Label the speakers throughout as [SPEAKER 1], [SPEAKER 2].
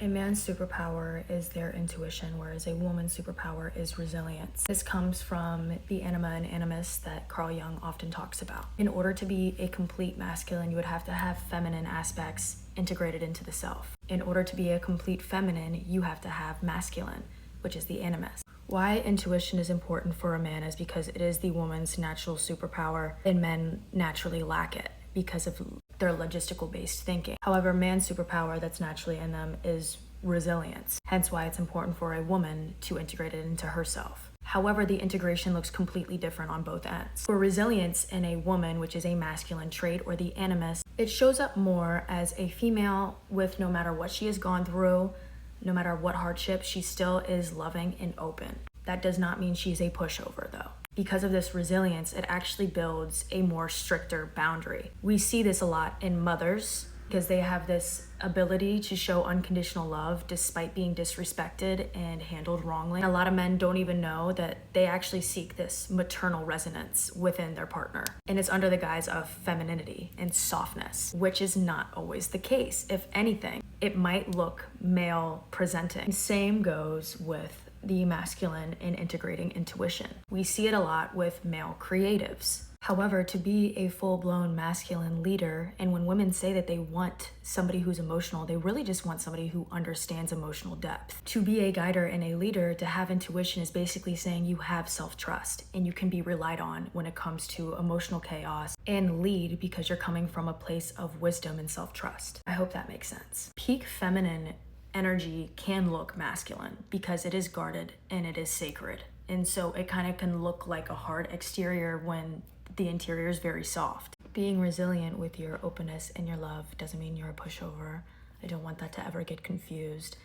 [SPEAKER 1] A man's superpower is their intuition, whereas a woman's superpower is resilience. This comes from the anima and animus that Carl Jung often talks about. In order to be a complete masculine, you would have to have feminine aspects integrated into the self. In order to be a complete feminine, you have to have masculine, which is the animus. Why intuition is important for a man is because it is the woman's natural superpower, and men naturally lack it because of their logistical based thinking. However, man's superpower that's naturally in them is resilience, hence why it's important for a woman to integrate it into herself. However, the integration looks completely different on both ends. For resilience in a woman, which is a masculine trait, or the animus, it shows up more as a female with no matter what she has gone through, no matter what hardship, she still is loving and open. That does not mean she's a pushover though. Because of this resilience, it actually builds a more stricter boundary. We see this a lot in mothers because they have this ability to show unconditional love despite being disrespected and handled wrongly. A lot of men don't even know that they actually seek this maternal resonance within their partner. And it's under the guise of femininity and softness, which is not always the case. If anything, it might look male presenting. Same goes with the masculine in integrating intuition. We see it a lot with male creatives. However, to be a full-blown masculine leader, and when women say that they want somebody who's emotional, they really just want somebody who understands emotional depth. To be a guider and a leader, to have intuition is basically saying you have self-trust and you can be relied on when it comes to emotional chaos, and lead because you're coming from a place of wisdom and self-trust. I hope that makes sense. Peak feminine energy can look masculine because it is guarded and it is sacred. And so it kind of can look like a hard exterior when the interior is very soft. Being resilient with your openness and your love doesn't mean you're a pushover. I don't want that to ever get confused.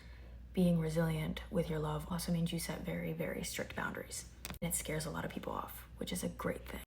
[SPEAKER 1] Being resilient with your love also means you set very, very strict boundaries. And it scares a lot of people off, which is a great thing.